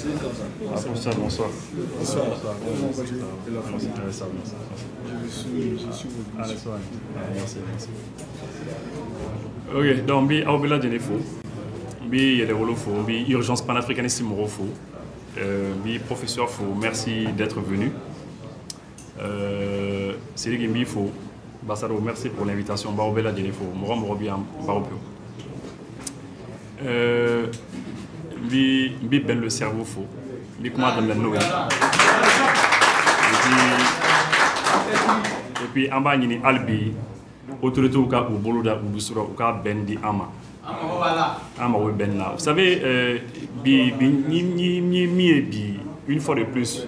Ah, professeur, bonsoir. Bonsoir. Ok, donc, bi Aubela Denefo, bi Yelewolofo, bi urgence panafricaniste Morofo, bi professeur Fo, merci d'être venu. C'est les Gimbi Fo, Bassaro, merci pour l'invitation. Aubela Denefo, Morom Robiam, Baropio. Bi Ben le cerveau Fo, bi comment dans la nouvelle. Et puis, en bas, il y a Albi. Autorité ou cas ou boloda ou busura ou cas ben di ama ou ben là. Vous savez, une fois de plus,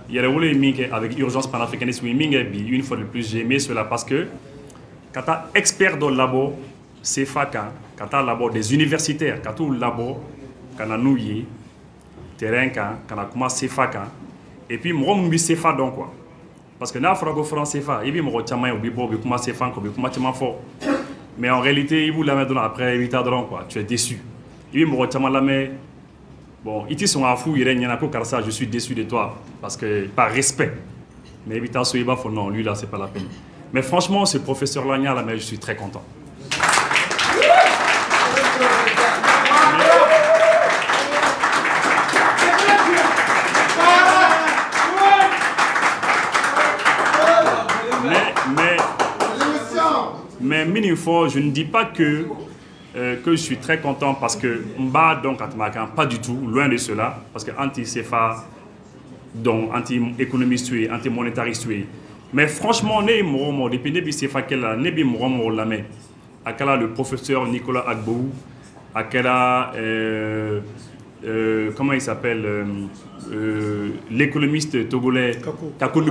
il y a le avec urgence panafricaniste, une fois de plus, j'ai aimé cela parce que quand tu es expert dans le labo, c'est facan, quand tu as labo des universitaires, quand tu as labo, quand tu as nouillé, terrain, quand tu as commencé facan, et puis moi, je suis fa donc quoi. Parce que na frago français fa ibi mo chama obi bo bi kuma se fan ko bi kuma chama fort, mais en réalité il vous la mettre après 8 ans quoi, tu es déçu. Ibi mo chama la mais bon iti sont à fou il nyana ko karsa, je suis déçu de toi parce que par respect, mais évita so iba fo non lui là c'est pas la peine. Mais franchement ce professeur là là mais je suis très content. Mais Minifo, je ne dis pas que je suis très content parce que Mba donc pas du tout, loin de cela, parce que anti-CFA, donc anti-économiste, anti-monétariste, mais franchement, depuis le CFA qu'elle nebi moromo lame, akala le professeur Nicolas Agbou, akala comment il s'appelle l'économiste togolais Kakou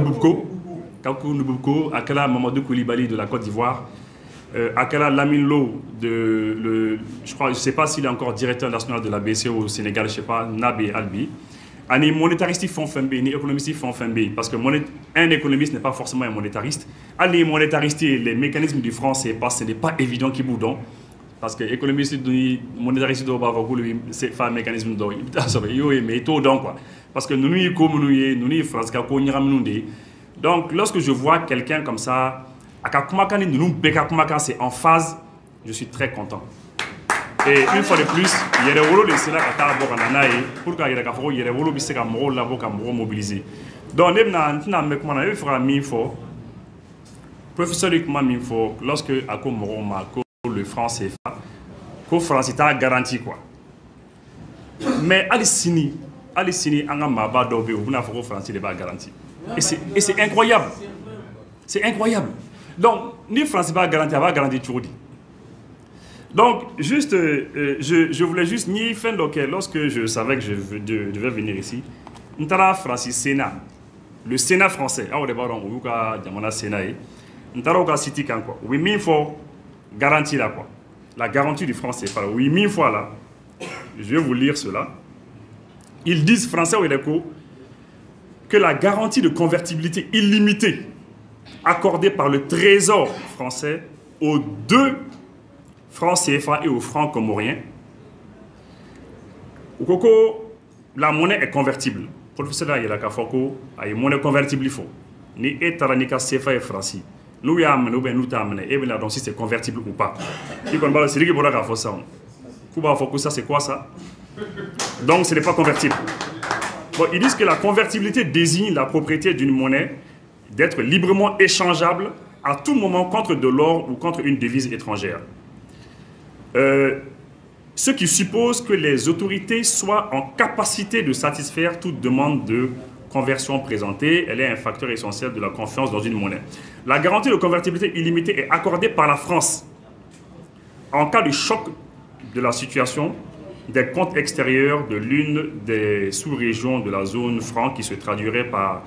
Nubouko, akala Mamadou Koulibaly de la Côte d'Ivoire. Akala Lamine Lo, je ne sais pas s'il est encore directeur national de la BCE au Sénégal, je ne sais pas, Nabi Albi. Ni monétariste font FMB, ni économiste font FMB, parce qu'un économiste n'est pas forcément un monétariste. Les monétaristes, les mécanismes du franc, ce n'est pas évident qu'ils boudent. Parce que l'économiste, monétariste, c'est pas un mécanisme d'or. Mais tout donc quoi. Parce que nous, nous, France, donc lorsque je vois quelqu'un comme ça, c'est en phase, je suis très content. Et une fois de plus, il y a des rôles de cela pour qu'il y ait des rôles de cela pour mobiliser. Donc, il faudra m'info. Professeur Luc Minfo, lorsque le français, le français a garanti quoi. Mais Alicini, Angama Dobe, vous n'avez pas français n'est pas garanti. Et c'est incroyable. C'est incroyable. Donc, ni France va garantir toujours. Donc, juste, je voulais juste ni faire lorsque je savais que je devais venir ici. Ntara Francis Sénat, le Sénat français, ah, on va dire Sénat, Ntara Oka City quoi. Oui, mille fois garantie là quoi. La garantie du français, oui, mille fois là. Je vais vous lire cela. Ils disent français ou que la garantie de convertibilité illimitée accordé par le Trésor français aux 2 francs CFA et aux francs comoriens. Au Coco, la monnaie est convertible. Pour le professeur, il y a la monnaie convertible. Il faut. Ni etaranika CFA et franci. Nous y amené ou bien nous t'amené. Et bien donc si c'est convertible ou pas. Il qu'on parle, c'est lui qui pourra faire ça. Kuba Foko, ça c'est quoi ça? Donc ce n'est pas convertible. Bon, ils disent que la convertibilité désigne la propriété d'une monnaie d'être librement échangeable à tout moment contre de l'or ou contre une devise étrangère. Ce qui suppose que les autorités soient en capacité de satisfaire toute demande de conversion présentée. Elle est un facteur essentiel de la confiance dans une monnaie. La garantie de convertibilité illimitée est accordée par la France en cas de choc de la situation des comptes extérieurs de l'une des sous-régions de la zone franc qui se traduirait par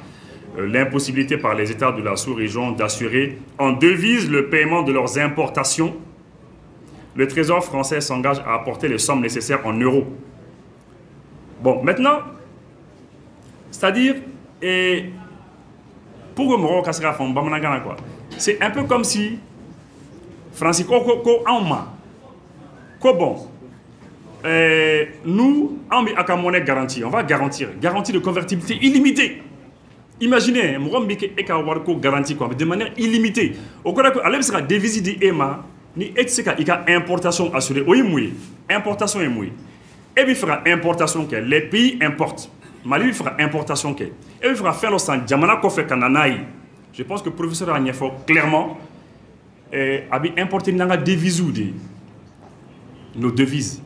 l'impossibilité par les États de la sous-région d'assurer en devise le paiement de leurs importations. Le Trésor français s'engage à apporter les sommes nécessaires en euros. Bon, maintenant, c'est-à-dire, pour que Moro Kassera font quoi, c'est un peu comme si Francis bon, nous, on a une monnaie garantie. On va garantir. Garantie de convertibilité illimitée. Imaginez, on a garantie de manière illimitée. Au cas où on sera devise de EMA, ni importation assurée. Oui, importation est mouille. Et puis, il fera importation que les pays importent. Mali fera importation que. Et il fera faire le sang. Jamana Kofe Kananaï. Je pense que le professeur Agnefo, clairement, a importé une devise ou nos devises.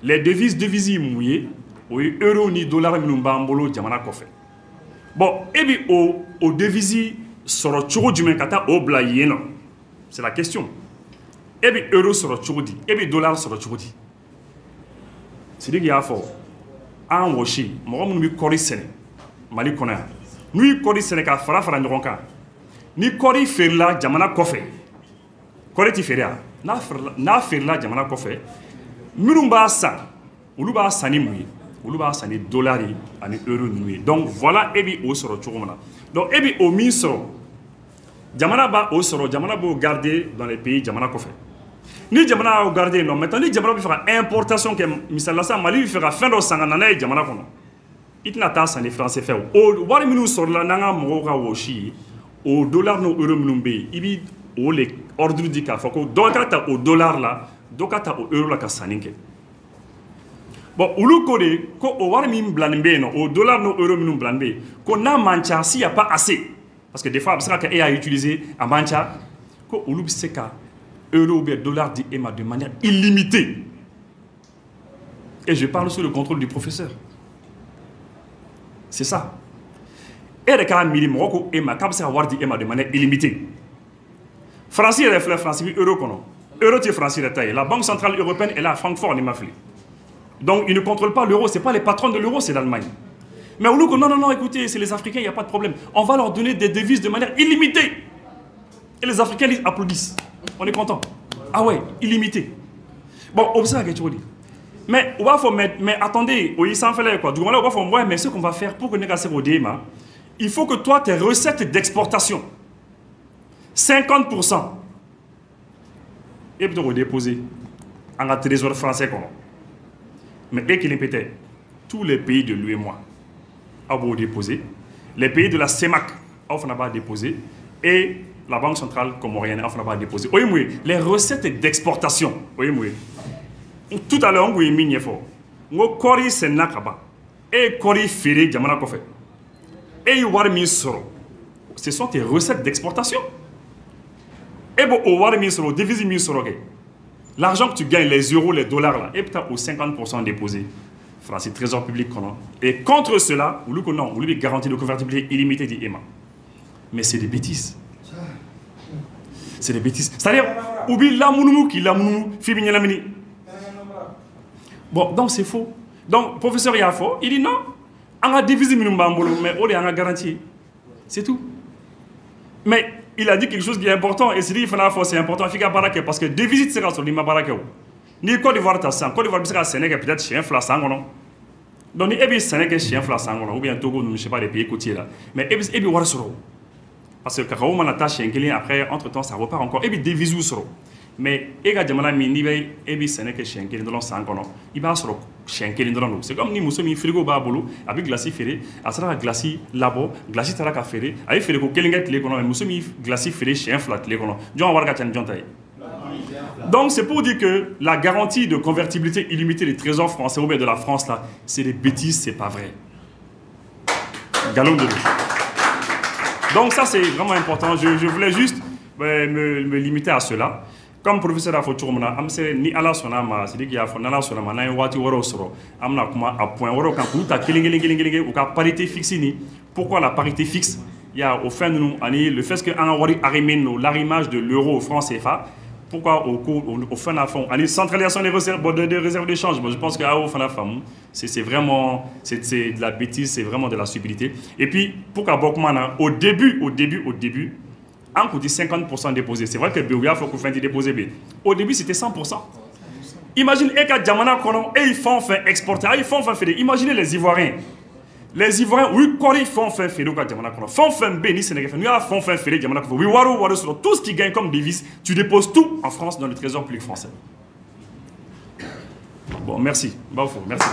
Les devises mouillées, oui, euro ni dollar ni mbambolo Jamana Kofe. Bon, et puis, au devises, sur le choco du Menkata, au blayéno. C'est la question. Et puis, euro sur le choco dit. Et puis, dollar sur le choco dit. C'est-à-dire qu'il y a fort. En Woshi, moi, je suis Kori Séné. Mali Kona. Nous, Kori Séné, qui fera Nyoronka. Ni Kori Ferla, Jamana Kofe. Kori Tiferia. Na Ferla, Jamana Kofe. Murumba Sa. Uluba Sani Mouye. Uluba Sani Dollari, ani euro Mouye. Donc, voilà, Ebi O Soro Choromana. Donc, Ebi O Min Soro. Jamana Ba O Soro, Jamana Bo garder dans les pays, Jamana Kofe. Ni Jamana a gardé, non. Maintenant, ni Jamana fera importation que Missalassa Mali fera fin de Sanganana et Jamana Kono. Il n'a pas les Français fait. Au Wariminu sur la Nanga Mora Woshi, au dollar no euro Mnumbe, il au les ordres du Kafako, Dokata au dollar là, Dokata au euro la Kassaninke. Bon, Oulu Kode, ko au Warimim Blanbe, au dollar no euro Mnum Blanbe, qu'on a mancha s'il n'y a pas assez. Parce que des fois, c'est qu'il y a utilisé à mancha, ko Oulu Seka. Euro ou dollar d'EMA de manière illimitée. Et je parle sous le contrôle du professeur. C'est ça. Et les cas mili Morocco EMA, comme ça avoir d'EMA de manière illimitée. France est le France, euro kono. Euro est France est taille. La Banque centrale européenne est là à Francfort, en Mafli. Donc ils ne contrôlent pas l'euro. C'est pas les patrons de l'euro, c'est l'Allemagne. Mais au lieu non, écoutez, c'est les Africains, il n'y a pas de problème. On va leur donner des devises de manière illimitée. Et les Africains ils applaudissent. On est content. Ah ouais, illimité. Bon, observe ce que tu dis. Mais on va faire, mais attendez, oui, ça en fait quoi. Du coup, on va faire, ouais, mais ce qu'on va faire pour que nous cassions au DMA, il faut que toi, tes recettes d'exportation, 50%, et puis tu déposer en un trésor français. Mais et qu'il est tous les pays de l'UEMOA ont déposé, les pays de la CEMAC ont pas déposé, et la Banque centrale comorienne n'a pas déposé. Oui, les recettes d'exportation. Oui. Tout à l'heure, on a mis fort. On Kori Senakaba. Et Kori Ferré, Jamana Kofe. Et Warmi Soro. Ce sont tes recettes d'exportation. Et bon, Warmi Soro, devise Mi Soro. L'argent que tu gagnes, les euros, les dollars, là, et peut-être au 50% déposé. France, c'est trésor public. Et contre cela, on lui garantit de convertibilité illimitée d'IMA. Mais c'est des bêtises. C'est des bêtises. C'est-à-dire, oublie l'amounou qui l'amounou, fibi lamini. Bon, donc c'est faux. Donc, professeur Yafo, il dit non. On a divisé Minumbambolo, mais on a garanti. C'est tout. Mais il a dit quelque chose qui est important, et c'est dit qu'il faut c'est important, parce que deux visites sera sur l'Ima Barake. Ni Côte d'Ivoire, Côte d'Ivoire, c'est Sénégal, peut-être chien flassango, non? Donc, il y a Sénégal, chien flassango, ou bien Togo, je ne sais pas, les pays côtiers là. Mais il y a Warsoro. Parce que quand on a tâché après, entre-temps, ça repart encore. Et puis des visous sur. Mais il y a des gens qui ont c'est comme si nous frigo babolo avec glacis ferré, à ça glacis labo, glacis taraka ferré, avec ferré ko kelinga télécono, nous sommes glacis ferré chien flat télécono. Donc c'est pour dire que la garantie de convertibilité illimitée des trésors français ou bien de la France là, c'est des bêtises, c'est pas vrai. Galon de l'eau. Donc ça c'est vraiment important, je voulais juste me limiter à cela. Comme professeur Afotourmana, ni ala sonama, c'est-à-dire qu'il y a fonana sonama, na wati woro soro, amna kuma à point woro quand kuta kilingelingelingelinge ou ka parité fixe ni. Pourquoi la parité fixe? Il y a au fin de nous, le fait que en wari arimeno l'arrimage de l'euro au franc CFA. Pourquoi au fin de la fond, centralisation des réserves d'échange, je pense qu'au fin de la femme, c'est vraiment de la bêtise, c'est vraiment de la stupidité. Et puis, pourquoi Bokmana, au début, on coûte 50% déposé. C'est vrai que Béouya, il faut qu'on fasse déposer. Au début, c'était 100%. Imagine, ils font faire exporter, ils font faire faire. Imaginez les Ivoiriens. Les Ivoiriens, oui, quoi ils font faire faire. Font faire béni Sénégal. Nous font faire faire. Oui, tout ce qu'ils gagnent comme devise, tu déposes tout en France dans le trésor public français. Bon, merci. Merci.